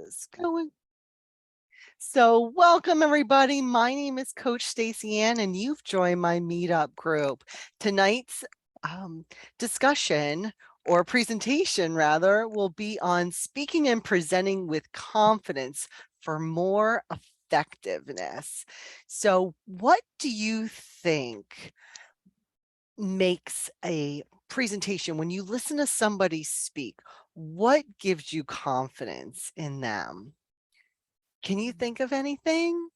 is going. So welcome everybody. My name is Coach Staci Ann and you've joined my meetup group. Tonight's discussion or presentation rather will be on speaking and presenting with confidence for more effectiveness. So what do you think makes a presentation when you listen to somebody speak? What gives you confidence in them? Can you think of anything?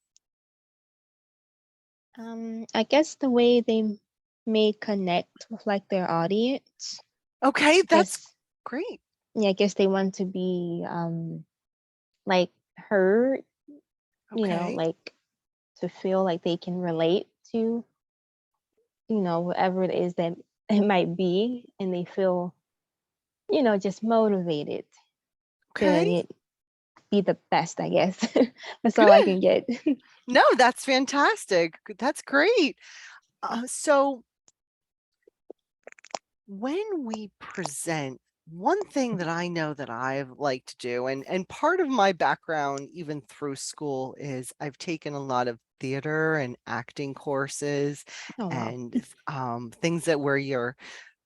I guess the way they may connect with like their audience. Okay, I that's guess great. yeah, I guess they want to be like heard, Okay, like to feel like they can relate to, whatever it is that it might be, and they feel, just motivated to okay, be the best, I guess. That's all I good. can get. No, that's fantastic. That's great. So when we present, one thing that I know that I've liked to do, and part of my background, even through school, is I've taken a lot of theater and acting courses Oh wow. and things that where you're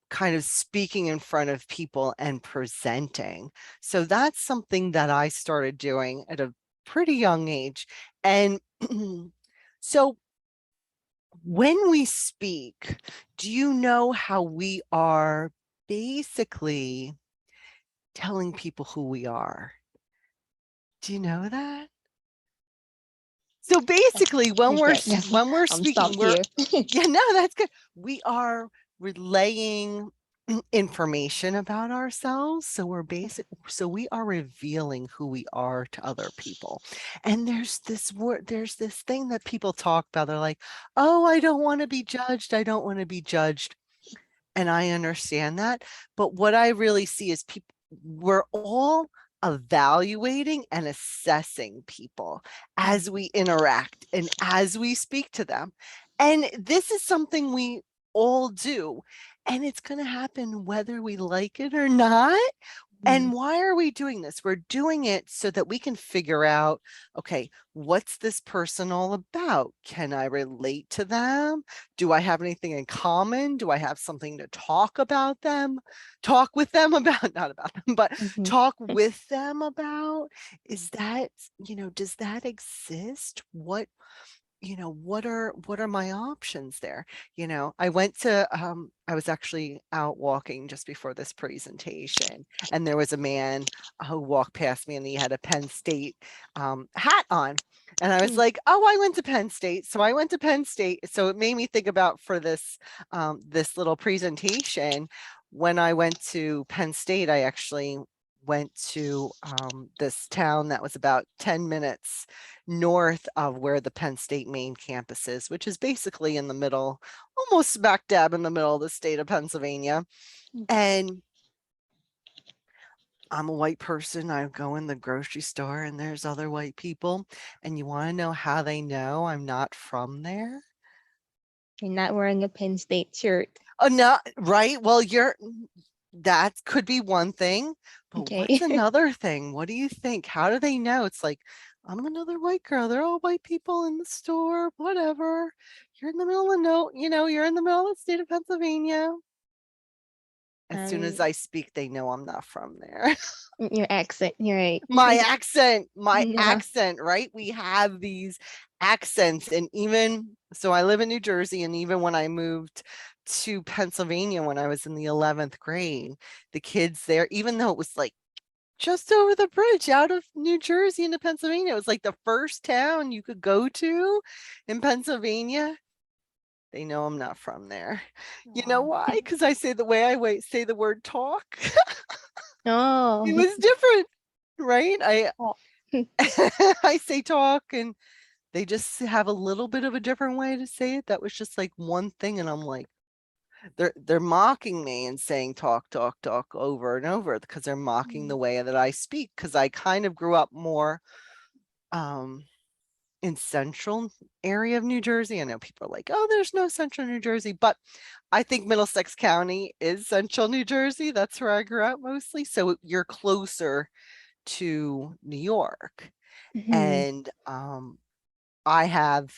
kind of speaking in front of people and presenting. So that's something that I started doing at a pretty young age. And so when we speak, do you know how we are basically telling people who we are? Do you know that? So basically, when we're Okay, yes, I'm speaking, stumped here. yeah, no, that's good. We are relaying information about ourselves. So so we are revealing who we are to other people. And there's this word, there's this thing that people talk about. They're like, oh, I don't want to be judged. I don't want to be judged. And I understand that. But what I really see is people, we're all evaluating and assessing people as we interact and as we speak to them. And this is something we all do. And it's going to happen whether we like it or not. Mhm. And why are we doing this? We're doing it so that we can figure out, okay, what's this person all about? Can I relate to them? Do I have anything in common? Do I have something to talk about them? Talk with them about, not about them, but Mhm. talk with them about? Is that, does that exist? What are my options there? I was actually out walking just before this presentation, and there was a man who walked past me and he had a Penn State hat on. And I was Mm. like, oh, I went to Penn State. So I went to Penn State. So it made me think about for this little presentation. When I went to Penn State, I actually went to this town that was about 10 minutes north of where the Penn State main campus is, which is basically in the middle, almost smack dab in the middle of the state of Pennsylvania. And I'm a white person. I go in the grocery store and there's other white people. And you want to know how they know I'm not from there? You're not wearing a Penn State shirt. Oh, no, right. Well, that could be one thing, but what's Okay. another thing? What do you think? How do they know? It's like, I'm another white girl. They're all white people in the store, whatever. You're in the middle of you're in the middle of the state of Pennsylvania. As soon as um, I speak, they know I'm not from there. your accent. You're right. My Yeah. accent, right? We have these accents. And even so, I live in New Jersey. And even when I moved to Pennsylvania when I was in the 11th grade, the kids there, even though it was like just over the bridge out of New Jersey into Pennsylvania, it was like the first town you could go to in Pennsylvania. They know I'm not from there. You know Wow. why? Because I say the way say the word talk. Oh. It was different, right? I Oh. I say talk and they just have a little bit of a different way to say it. That was just like one thing. And I'm like, they're mocking me and saying talk, talk, talk over and over because they're mocking the way that I speak. Because I kind of grew up more um in central area of New Jersey. I know people are like, oh, there's no central New Jersey, but I think Middlesex County is central New Jersey. That's where I grew up mostly. So you're closer to New York, Mhm. and I have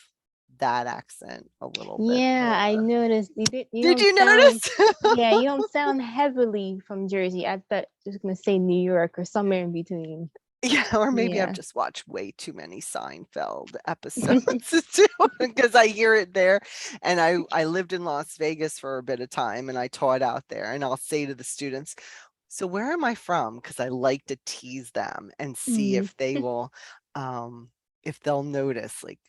that accent a little bit Yeah, I more. noticed you Did don't you sound, notice? yeah, you don't sound heavily from Jersey. I thought you was gonna say New York or somewhere in between. Yeah, or maybe I've Yeah. just watched way too many Seinfeld episodes too, because I hear it there. And I lived in Las Vegas for a bit of time and I taught out there. And I'll say to the students, so where am I from? Because I like to tease them and see Mm. if they will, if they'll notice, like,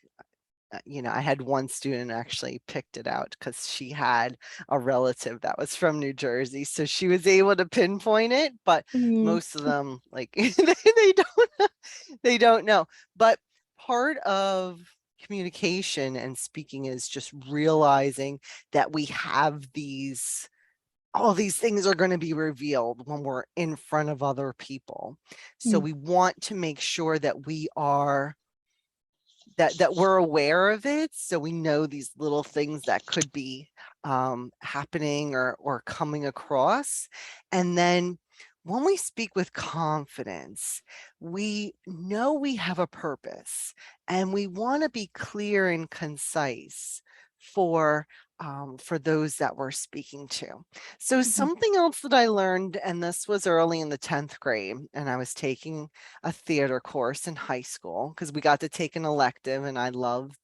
I had one student actually picked it out because she had a relative that was from New Jersey. So she was able to pinpoint it, but Mm. most of them, like, they don't, they don't know. But part of communication and speaking is just realizing that we have all these things are going to be revealed when we're in front of other people. So Mm. we want to make sure that that we're aware of it, so we know these little things that could be happening or coming across. And then when we speak with confidence, we know we have a purpose and we want to be clear and concise for for those that we're speaking to. So Mhm. something else that I learned, and this was early in the 10th grade, and I was taking a theater course in high school because we got to take an elective, and I loved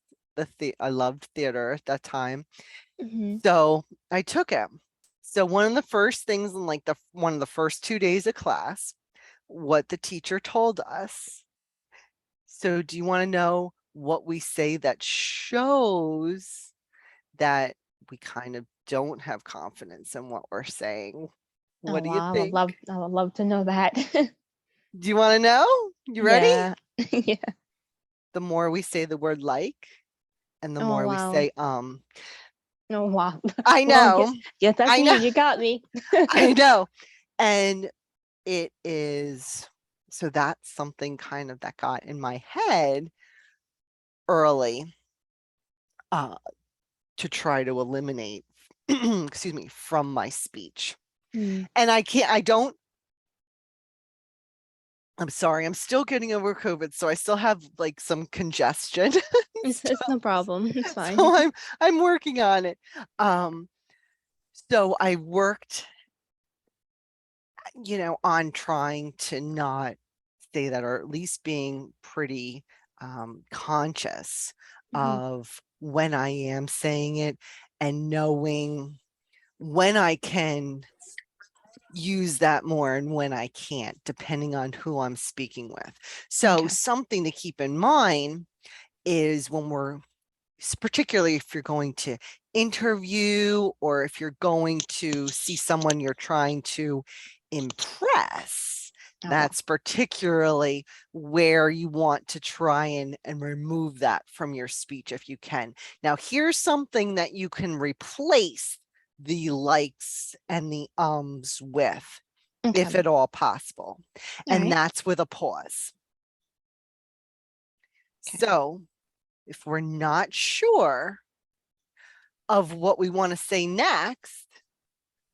theater at that time. Mhm. So I took it. So one of the first things in like the one of the first 2 days of class, what the teacher told us. So do you want to know what we say that shows that we kind of don't have confidence in what we're saying? Oh What do you wow, think? I would love to know that. Do you want to know? You ready? Yeah. Yeah. The more we say the word like, and the Oh more we wow. say, Oh wow. I Well, know, yes, that's I me. know, You got me. I know. And it is, so that's something kind of that got in my head early, uh, to try to eliminate, excuse me, from my speech. Mm. And I don't, I'm sorry, I'm still getting over COVID, so I still have like some congestion and It's stuff. no problem. It's fine. So I'm working on it. Um, so I worked, on trying to not say that, or at least being pretty conscious Mhm. of when I am saying it and knowing when I can use that more and when I can't, depending on who I'm speaking with. So, Okay. something to keep in mind is when particularly if you're going to interview or if you're going to see someone you're trying to impress, Oh well. that's particularly where you want to try and remove that from your speech if you can. Now, here's something that you can replace the likes and the ums with, Okay. if at all possible, All and right. that's with a pause. Okay. So if we're not sure of what we want to say next,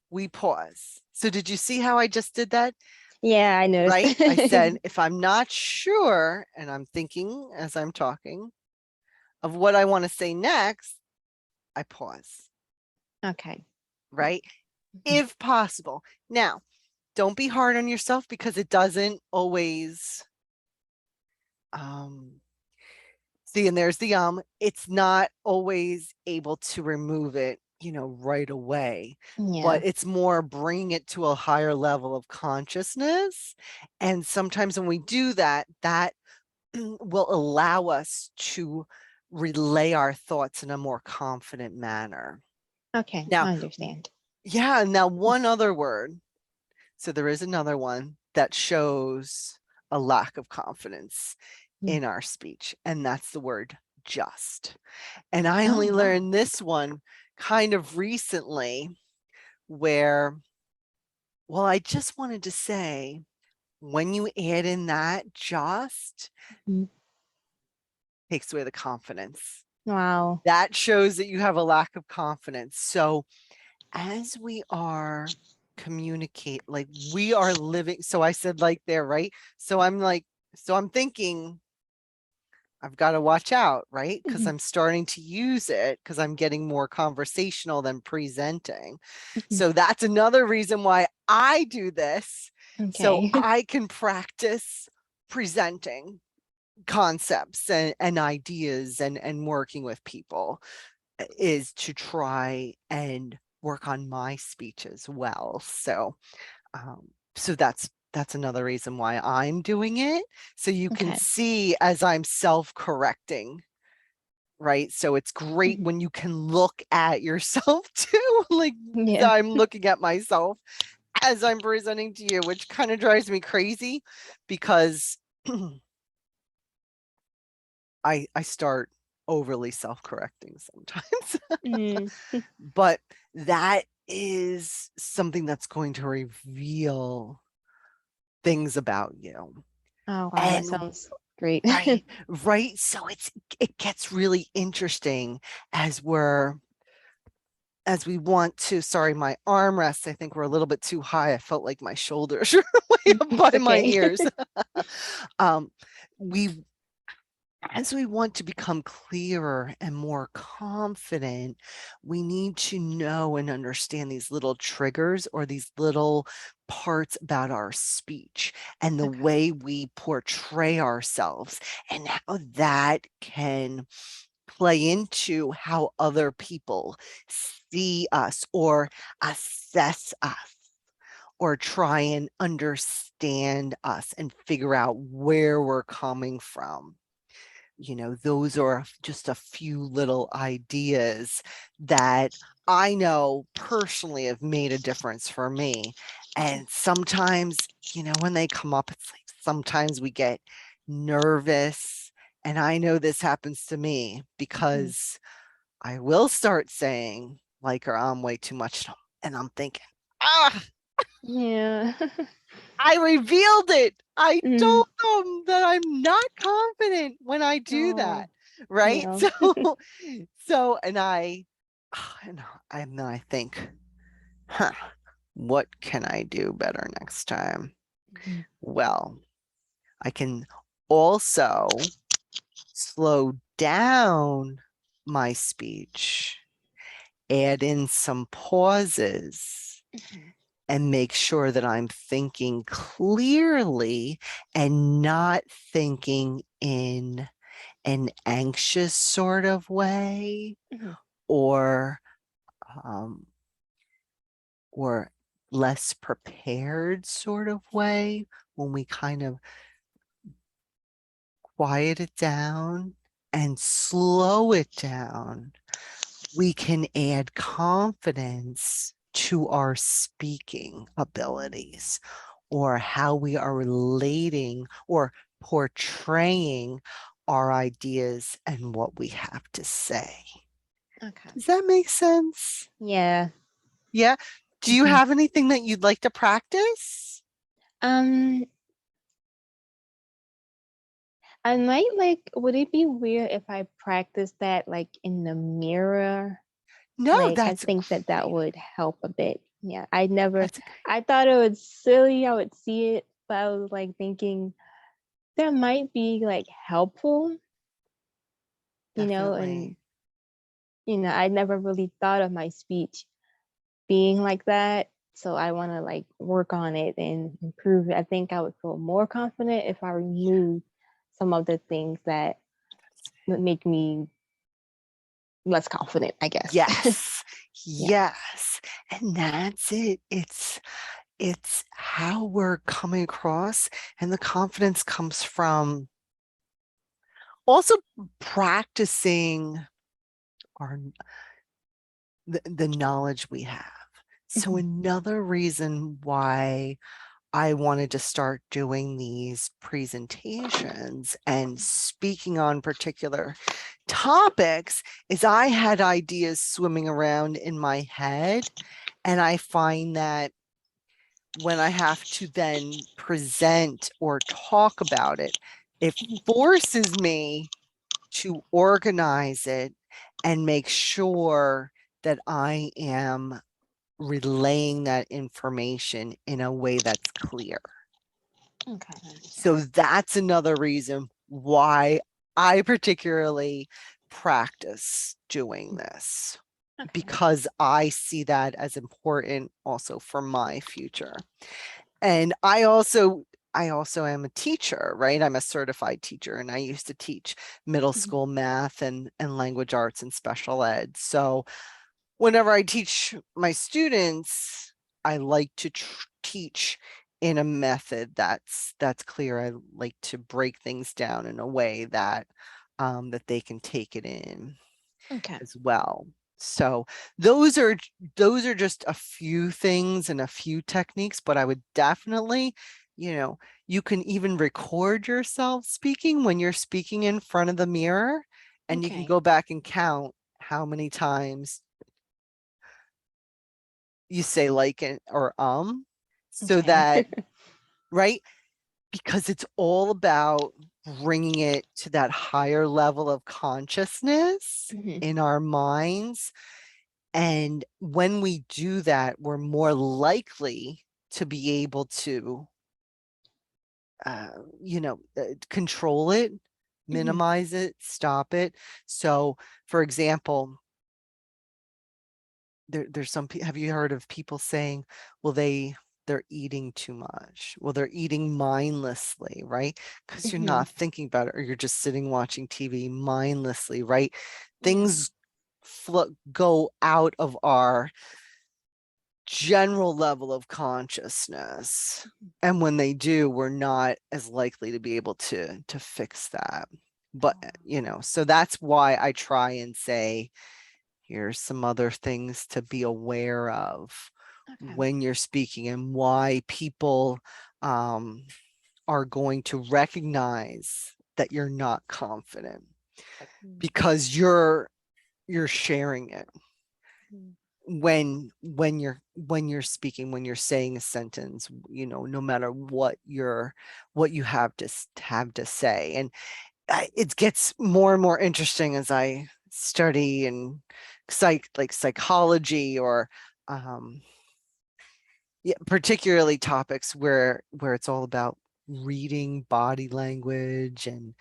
we pause. So did you see how I just did that? Yeah, I noticed. Right? I said, if I'm not sure and I'm thinking as I'm talking of what I want to say next, I pause, Okay. right? Mhm. If possible. Now, don't be hard on yourself because it doesn't always um see, and there's the it's not always able to remove it, right away, Yeah. but it's more bringing it to a higher level of consciousness. And sometimes when we do that, that will allow us to relay our thoughts in a more confident manner. Okay. Now, I understand. yeah, now one other word. So there is another one that shows a lack of confidence Mm. in our speech, and that's the word just. And I Oh only wow. learned this one kind of recently where, well, I just wanted to say when you add in that just Mhm. takes away the confidence. Wow. That shows that you have a lack of confidence. So as we are communicate, like we are living. So I said like there, right? So I'm like, so I'm thinking I've got to watch out, right? Because Mhm. I'm starting to use it because I'm getting more conversational than presenting. Mhm. So that's another reason why I do this. So Okay. I can practice presenting concepts and ideas and working with people is to try and work on my speech as well. So that's another reason why I'm doing it. So you can Okay. see as I'm self-correcting, right? So it's great Mhm. when you can look at yourself too. Like Yeah. I'm looking at myself as I'm presenting to you, which kind of drives me crazy because I start overly self-correcting sometimes. Mm. But that is something that's going to reveal things about you. Oh wow, that And sounds great. right, right. So it gets really interesting as we want to, sorry, my armrests, I think we're a little bit too high. I felt like my shoulders are way up It's by my okay. ears. um, we As we want to become clearer and more confident, we need to know and understand these little triggers or these little parts about our speech and the Okay. way we portray ourselves and how that can play into how other people see us or assess us or try and understand us and figure out where we're coming from. Those are just a few little ideas that I know personally have made a difference for me. And sometimes, when they come up, it's like sometimes we get nervous. And I know this happens to me Mhm. because I will start saying, like, or I'm way too much. And I'm thinking, ah, Yeah. I revealed it. I Mm. told them that I'm not confident when I do Oh, that. Right. yeah. So, and then I think, huh, what can I do better next time? Mhm. Well, I can also slow down my speech, add in some pauses, Mhm. and make sure that I'm thinking clearly and not thinking in an anxious sort of way Mhm. or um, or less prepared sort of way when we kind of quiet it down and slow it down. We can add confidence to our speaking abilities or how we are relating or portraying our ideas and what we have to say. Okay. Does that make sense? Yeah. Yeah. Do you Mhm. have anything that you'd like to practice? Um, I might like, would it be weird if I practice that like in the mirror? No, Like, I that's think that that great. would help a bit. Yeah, I never, That's great. I thought it was silly. I would see it, but I was like thinking that might be like helpful, and Definitely. I never really thought of my speech being like that. So I want to like work on it and improve it. I think I would feel more confident if I remove some of the things that would make me less confident, I guess. Yes. Yeah. Yes. And that's it. It's how we're coming across, and the confidence comes from also practicing our the knowledge we have. So Mhm. another reason why I wanted to start doing these presentations and speaking on particular topics is I had ideas swimming around in my head, and I find that when I have to then present or talk about it, it forces me to organize it and make sure that I am relaying that information in a way that's clear. Okay. So that's another reason why I particularly practice doing this, Okay. because I see that as important also for my future. And I also am a teacher, right? I'm a certified teacher, and I used to teach middle Mhm. school math and language arts and special ed. So whenever I teach my students, I like to teach in a method that's clear. I like to break things down in a way that that they can take it in Okay. as well. So those are just a few things and a few techniques, but I would definitely, you know, you can even record yourself speaking when you're speaking in front of the mirror, and you can Okay. go back and count how many times you say like or so Okay. that, right? Because it's all about bringing it to that higher level of consciousness Mhm. in our minds. And when we do that, we're more likely to be able to, uh, control it, Mhm. minimize it, stop it. So, for example, there's some have you heard of people saying, well, they're eating too much, well, they're eating mindlessly, right? Because you're Mhm. not thinking about it, or you're just sitting watching TV mindlessly, right? Yeah. Things go out of our general level of consciousness, and when they do, we're not as likely to be able to fix that. But Oh, so that's why I try and say, here's some other things to be aware of okay. when you're speaking, and why people um, are going to recognize that you're not confident, Mm, because you're sharing it mm, when you're speaking, when you're saying a sentence, no matter what you have to say. And it gets more and more interesting as I study and psychology, or um, yeah, particularly topics where it's all about reading body language and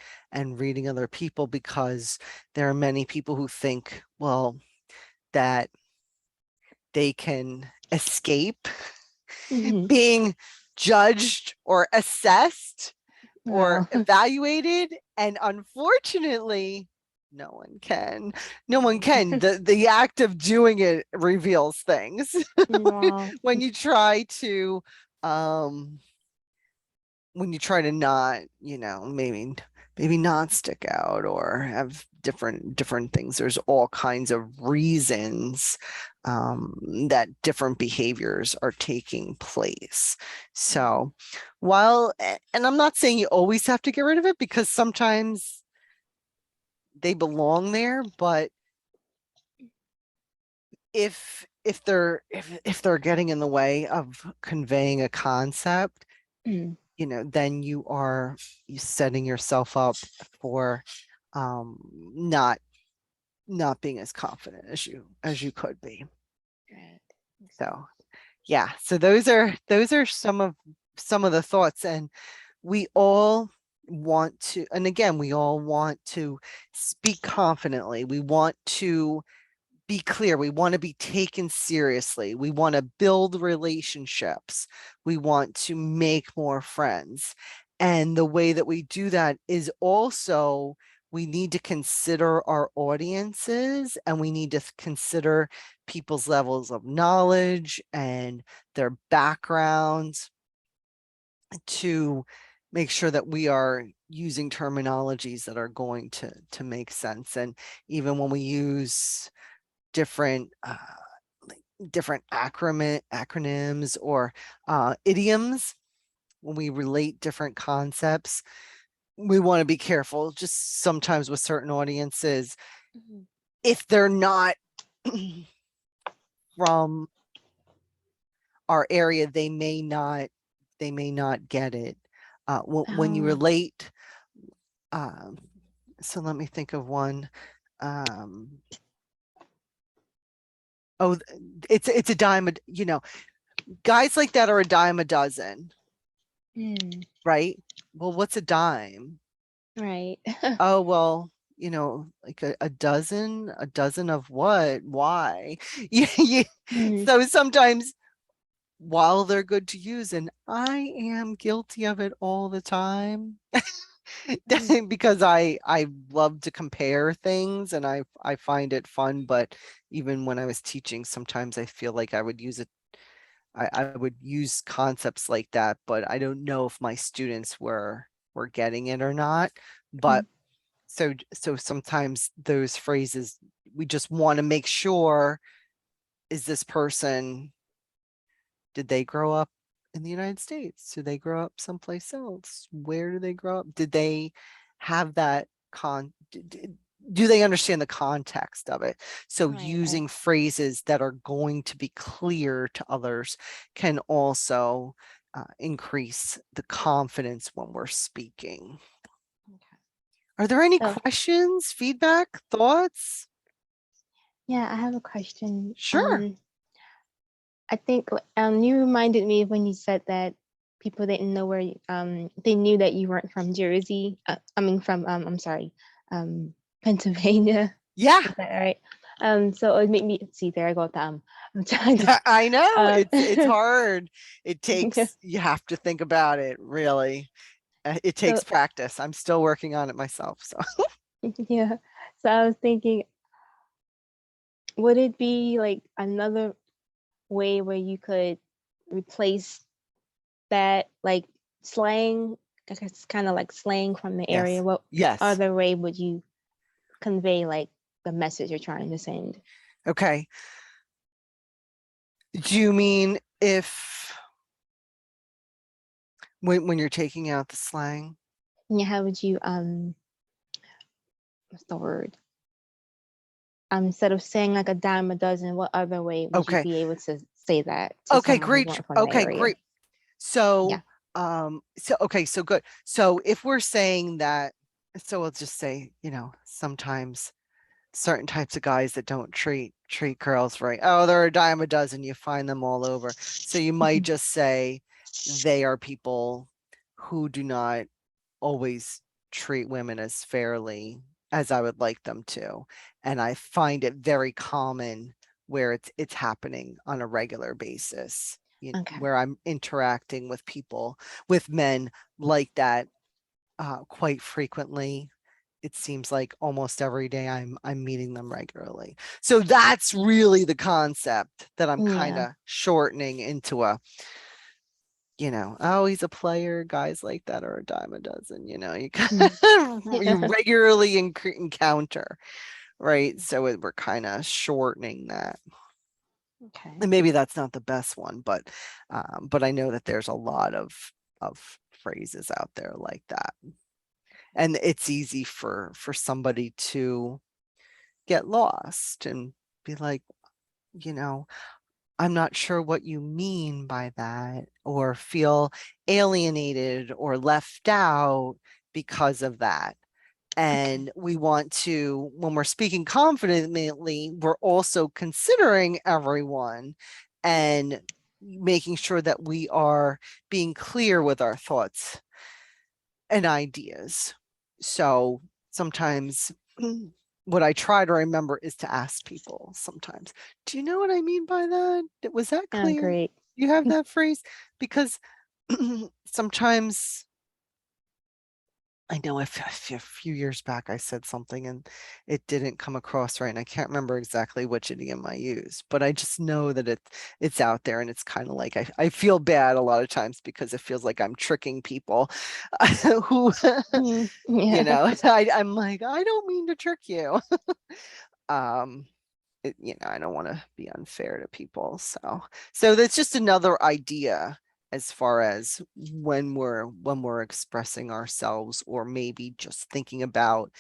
reading other people, because there are many people who think, well, that they can escape mhm. being judged or assessed or Well, evaluated. And unfortunately, no one can. No one no. can. The act of doing it reveals things. Well, when you try to um when you try to not, maybe not stick out or have different things. There's all kinds of reasons that different behaviors are taking place. mhm, So and I'm not saying you always have to get rid of it, because sometimes they belong there, but if they're getting in the way of conveying a concept, mhm. then you setting yourself up for not being as confident as you could be. Right. Makes So sense. yeah, so those are some of the thoughts. And we all want to, and again, we all want to speak confidently. We want to be clear. We want to be taken seriously. We want to build relationships. We want to make more friends. And the way that we do that is also, we need to consider our audiences, and we need to consider people's levels of knowledge and their backgrounds, to make sure that we are using terminologies that are going to make sense. And even when we use different like different acronyms or idioms, when we relate different concepts, we want to be careful. Just sometimes with certain audiences, Mhm. if they're not from our area, they may not get it. When you Oh, relate, um, so let me think of one. Um, Oh, it's a dime guys like that are a dime a dozen, Mm, right? Well, what's a dime? right. Oh, well, like a dozen of what? Why? Yeah. Mm, So sometimes while they're good to use, and I am guilty of it all the time mm, because I love to compare things and I find it fun, but even when I was teaching, sometimes I feel like I would use it. I would use concepts like that, but I don't know if my students were getting it or not. But mm, so sometimes those phrases we just want to make sure, is this person, did they grow up in the United States? Do they grow up someplace else? Where do they grow up? Did they have that do they understand the context of it? So right, right. using phrases that are going to be clear to others can also increase the confidence when we're speaking. Okay. Are there any So, questions, feedback, thoughts? yeah, I have a question. Sure. I think you reminded me when you said that people didn't know where they knew that you weren't from Jersey. I mean from I'm sorry, Pennsylvania. Yeah. Is that right? So it made me see there I go with I'm trying to I know um it's hard. It takes, you have to think about it really. It takes so practice. I'm still working on it myself. So yeah. So I was thinking, would it be like another way where you could replace that like slang? I guess it's kind of like slang from the area. yes. What Yes. other way would you convey like the message you're trying to send? Okay. Do you mean if when you're taking out the slang? Yeah, how would you what's the word? Instead of saying like a dime a dozen, what other way would you Okay. be able to say that to Okay, someone who great. weren't from the Okay, area? great. So Yeah. okay, so good. So if we're saying that, so we'll just say, sometimes certain types of guys that don't treat girls right. Oh, they're a dime a dozen. You find them all over. So you might Mhm. just say they are people who do not always treat women as fairly as I would like them to. And I find it very common where it's happening on a regular basis, Okay. where I'm interacting with people, with men like that quite frequently. It seems like almost every day I'm meeting them regularly. So that's really the concept that I'm kind Yeah. of shortening into a, oh, he's a player. Guys like that are a dime a dozen. You Mm. you regularly encounter, right? So we're kind of shortening that. Okay. And maybe that's not the best one, but I know that there's a lot of phrases out there like that, and it's easy for somebody to get lost and be like, you know, I'm not sure what you mean by that, or feel alienated or left out because of that. Okay. And we want to, when we're speaking confidently, we're also considering everyone and making sure that we are being clear with our thoughts and ideas. So sometimes what I try to remember is to ask people sometimes, do you know what I mean by that? Was that Oh, clear? great. You have that phrase? Because sometimes I know if a few years back I said something and it didn't come across right, and I can't remember exactly which idiom I used, but I just know that it's out there, and it's kind of like I feel bad a lot of times because it feels like I'm tricking people who Mm, yeah. I'm like, I don't mean to trick you. um I don't want to be unfair to people. So that's just another idea as far as when we're expressing ourselves, or maybe just thinking about,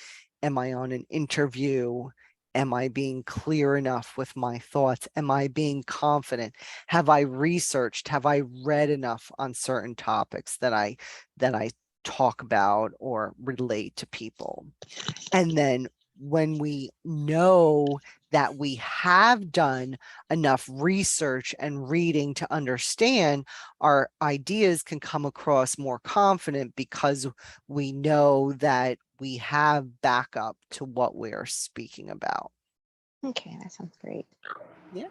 am I on an interview? Am I being clear enough with my thoughts? Am I being confident? Have I researched? Have I read enough on certain topics that I talk about or relate to people? And then when we know that we have done enough research and reading to understand, our ideas can come across more confident because we know that we have backup to what we're speaking about. Okay, that sounds great. Yeah.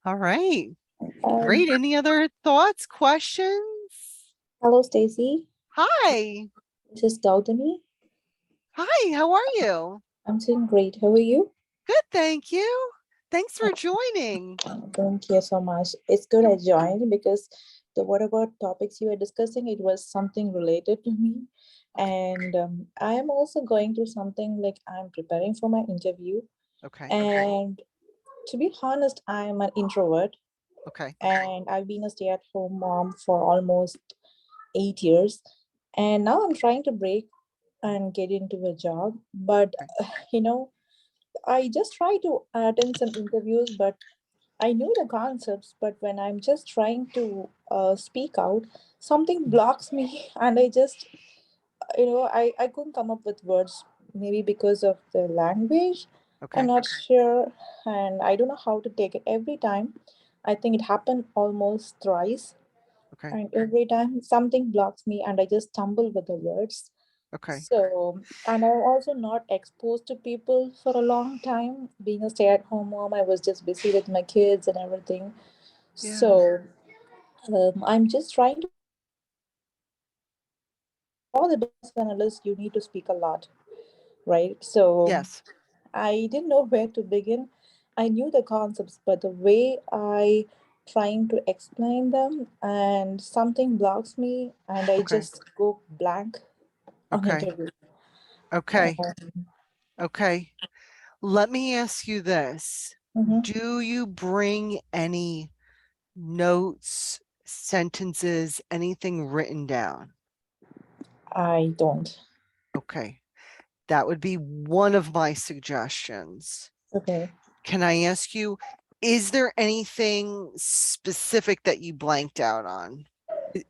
All right. Um, Great. Any other thoughts, questions? Hello, Stacy. Hi. This is Gautami. Hi. How are you? I'm doing great. How are you? Good. Thank you. Thanks for joining. Thank you so much. It's good I joined because the whatever topics you were discussing, it was something related to me. Okay. And I am also going through something like I'm preparing for my interview. Okay. And to be honest, I'm an introvert Okay. and I've been a stay-at-home mom for almost 8 years. And now I'm trying to break and get into a job. But, Okay. you know, I just try to attend some interviews, but I knew the concepts. But when I'm just trying to speak out, something blocks me, and I just, I couldn't come up with words. Maybe because of the language, I'm Okay. not sure, and I don't know how to take it every time. I think it happened almost thrice, Okay. and every time something blocks me, and I just stumble with the words. Okay. So, and I'm also not exposed to people for a long time. Being a stay-at-home mom, I was just busy with my kids and everything. Yeah. So, I'm just trying to break out of that. And for the business analyst, you need to speak a lot, right? So, Yes. I didn't know where to begin. I knew the concepts, but the way I trying to explain them, and something blocks me, and I Okay. just go blank on Okay. interview. Okay. Okay. Let me ask you this. Mhm. Do you bring any notes, sentences, anything written down? I don't. Okay. That would be one of my suggestions. Okay. Can I ask you, is there anything specific that you blanked out on?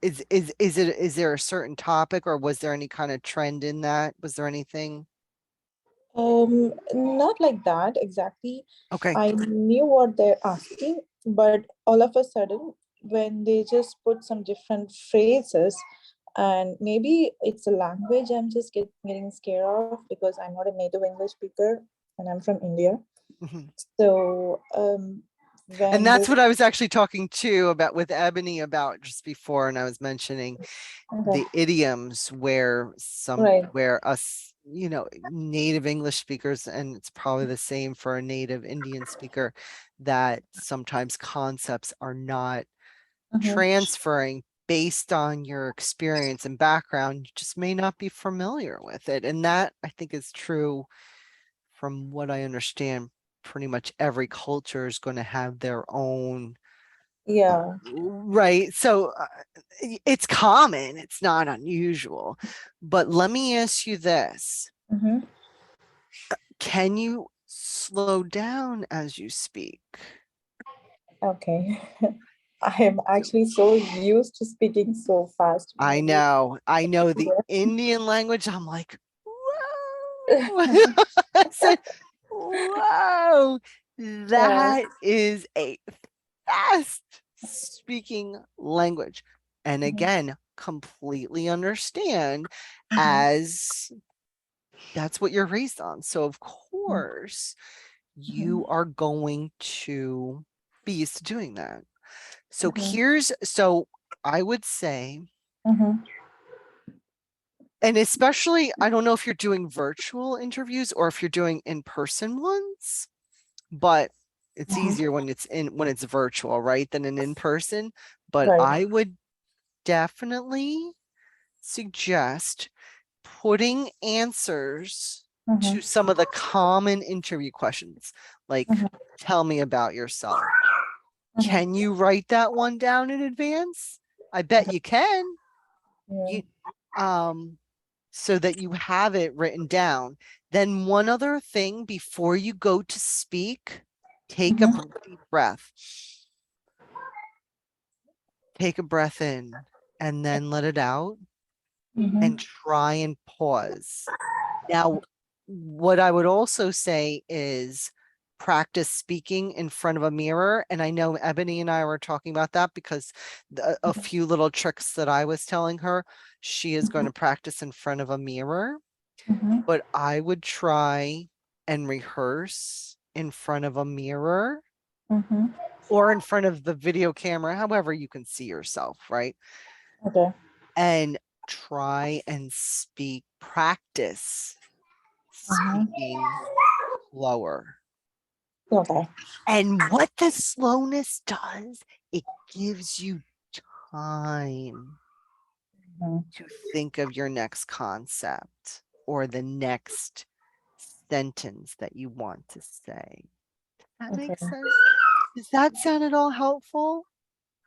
Is there a certain topic, or was there any kind of trend in that? Was there anything? Not like that exactly. Okay. I knew what they're asking, but all of a sudden, when they just put some different phrases, and maybe it's a language I'm just getting scared of because I'm not a native English speaker and I'm from India. Mhm. So, And when they, that's what I was actually talking to about with Ebony about just before, and I was mentioning okay, the idioms right, where us, native English speakers, and it's probably the same for a native Indian speaker, that sometimes concepts are not mm-hmm. transferring based on your experience and background. You just may not be familiar with it. And that, I think, is true from what I understand. Pretty much every culture is going to have their own, Yeah, right? So it's common, it's not unusual. But let me ask you this. mm-hmm. Can you slow down as you speak? Okay. I am So actually so used to speaking so fast. Maybe. I know the Indian language. I'm like, whoa. Yeah. I said, whoa, Yeah. that is a fast speaking language. And Mhm, again, completely understand, mhm, as that's what you're raised on. So of mhm, course mhm, you are going to be used to doing that. So mhm, I would say, mhm, and especially, I don't know if you're doing virtual interviews or if you're doing in-person ones, but it's mhm. easier when it's virtual, right, than an in-person. But Right. I would definitely suggest putting answers Mhm, to some of the common interview questions, like, mhm, tell me about yourself. mhm. Can you write that one down in advance? I bet you can. Yeah. You so that you have it written down. Then one other thing before you go to speak, take a Mhm, deep breath. Take a breath in and then let it out, mhm, and try and pause. Now, what I would also say is practice speaking in front of a mirror. And I know Ebony and I were talking about that because a few little tricks that I was telling her, she is going to practice in front of a mirror. Mhm. But I would try and rehearse in front of a mirror Mhm. or in front of the video camera, however you can see yourself, right? Okay. And try and practice Mhm. speaking slower. Okay. And what the slowness does, it gives you time Mhm. to think of your next concept or the next sentence that you want to say. That Okay. makes sense. Does that sound at all helpful?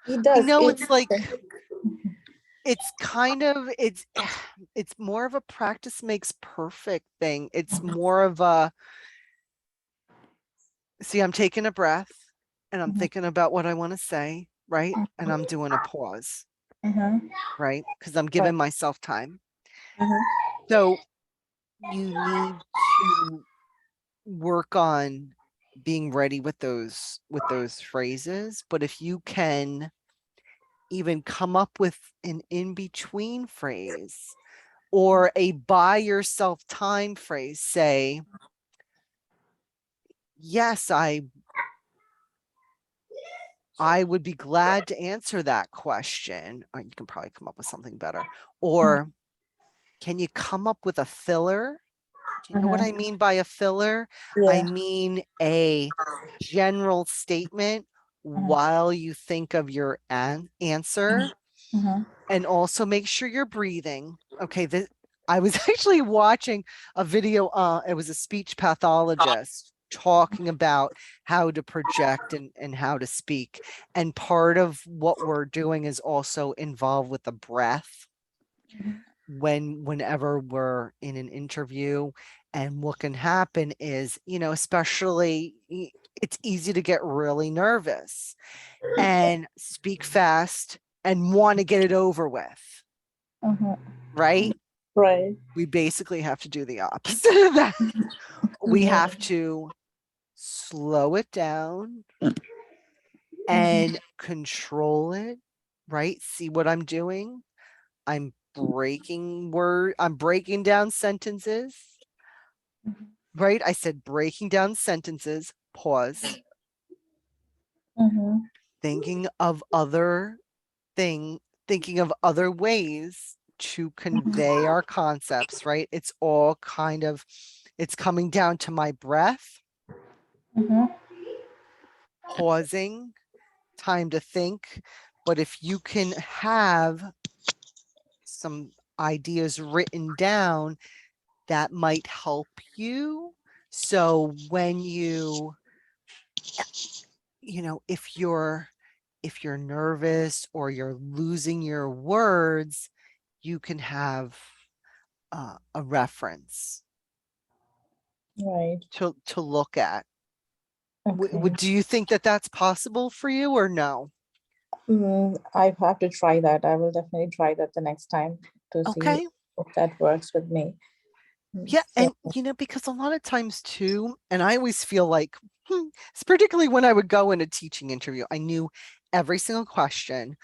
It I does. know It. it's like it's kind of it's more of a practice makes perfect thing. It's more of a see, I'm taking a breath and I'm Mhm. thinking about what I want to say, right? And I'm doing a pause, Mhm. right? Because I'm Right. giving myself time. Mhm. So you need to work on being ready with those phrases. But if you can even come up with an in-between phrase or a buy yourself time phrase, say, yes, I would be glad to answer that question. Or you can probably come up with something better. Or can you come up with a filler? Do you know what Mhm. I mean by a filler? I Yeah. mean a general statement Mhm. while you think of your answer, Mhm. and also make sure you're breathing. Okay, I was actually watching a video, it was a speech pathologist talking about how to project and how to speak. And part of what we're doing is also involved with the breath whenever we're in an interview. And what can happen is, especially it's easy to get really nervous and speak fast and want to get it over with, Mhm. right? Right. We basically have to do the opposite of that. We Mhm. have to slow it down Mhm. and control it, right? See what I'm doing? I'm breaking down sentences, right? I said breaking down sentences, pause, Mhm. thinking of thinking of other ways to convey our concepts, right? It's all kind of it's coming down to my breath, Mhm. pausing, time to think. But if you can have some ideas written down, that might help you. So when if you're nervous or you're losing your words, you can have a reference Right. to look at. Okay. Do you think that that's possible for you or no? I have to try that. I will definitely try that the next time to see Okay. if that works with me. Yeah, So. and because a lot of times too, and I always feel like, it's particularly when I would go in a teaching interview, I knew every single question.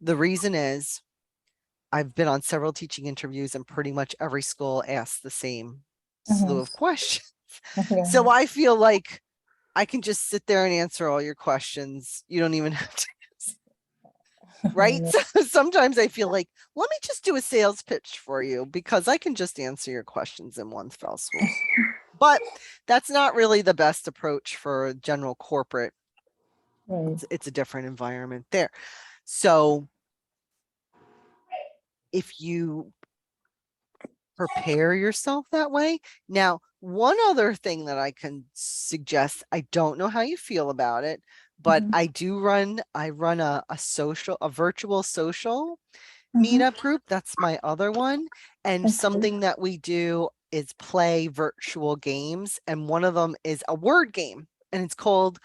The reason is I've been on several teaching interviews and pretty much every school asks the same slew Mhm. of questions. So Yeah. I feel like I can just sit there and answer all your questions. You don't even have to, right? Yeah. So sometimes I feel like, let me just do a sales pitch for you because I can just answer your questions in one fell swoop. But that's not really the best approach for general corporate. Right. It's a different environment there. So if you prepare yourself that way. Now, one other thing that I can suggest, I don't know how you feel about it, but Mhm. I run a virtual social Mhm. meetup group. That's my other one. And Okay. something that we do is play virtual games. And one of them is a word game and it's called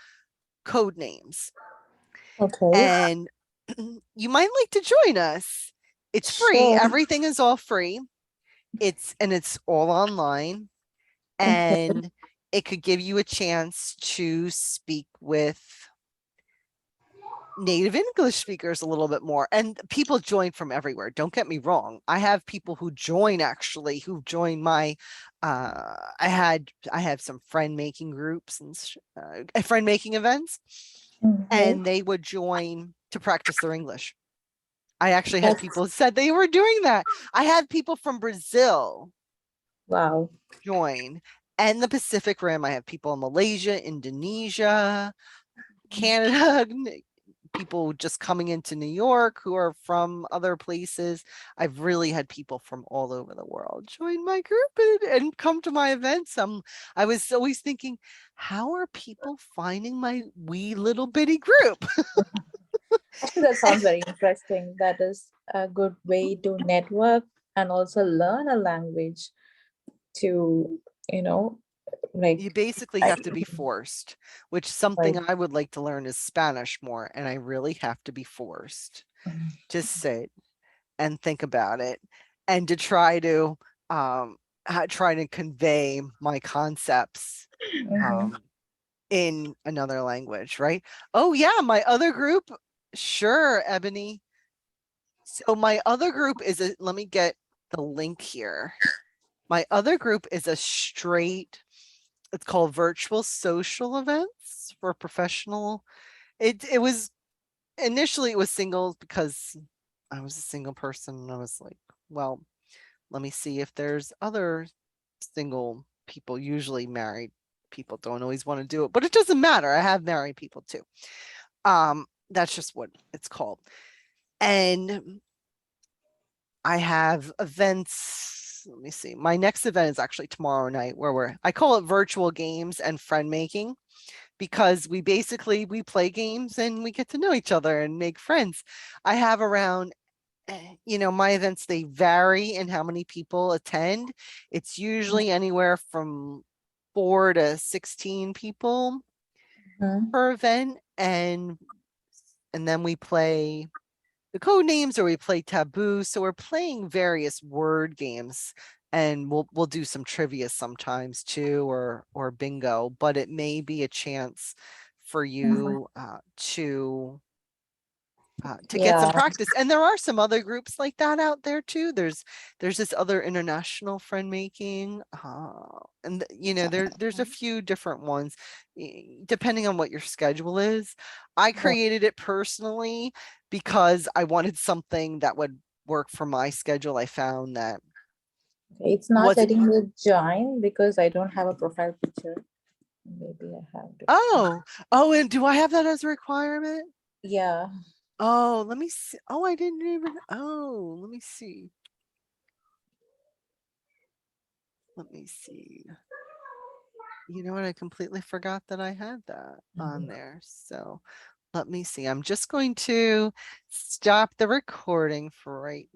Code Names. Okay. And you might like to join us. It's free. Sure. Everything is all free. It's all online Okay. and it could give you a chance to speak with native English speakers a little bit more. And people join from everywhere. Don't get me wrong. I have people who join actually, who join my I have some friend making groups and friend making events, Okay. and they would join to practice their English. I actually had That's people said they were doing that. I had people from Brazil wow. join, and the Pacific Rim. I have people in Malaysia, Indonesia, Canada, people just coming into New York who are from other places. I've really had people from all over the world join my group and come to my events. I was always thinking, how are people finding my wee little bitty group? Actually, that sounds very interesting. That is a good way to network and also learn a language to, you know, like, You basically I, have to be forced, which something right. I would like to learn is Spanish more, and I really have to be forced to sit and think about it and to um try to convey my concepts Mhm. um in another language, right? Oh yeah, my other group, sure, Ebony. So my other group is a, let me get the link here. My other group is a straight, it's called virtual social events for professional. It was initially it was singles because I was a single person and I was like, well, let me see if there's other single people. Usually married people don't always want to do it, but it doesn't matter. I have married people too. That's just what it's called. And I have events. Let me see. My next event is actually tomorrow night where I call it virtual games and friend making, because we play games and we get to know each other and make friends. I have around my events, they vary in how many people attend. It's usually anywhere from 4 to 16 people Mhm. per event, and then we play the code names or we play taboo. So we're playing various word games, and we'll do some trivia sometimes too, or bingo, but it may be a chance for you to get some Yeah. practice. And there are some other groups like that out there too. There's this other international friend making, and there's a few different ones depending on what your schedule is. I Right. created it personally because I wanted something that would work for my schedule. I found that It's not was letting me join because I don't have a profile picture. Maybe I have to. oh, and do I have that as a requirement? Yeah. Oh, let me see. Oh, I didn't even. Oh, let me see. Let me see. You know what? I completely forgot that I had that on there. So let me see. I'm just going to stop the recording for right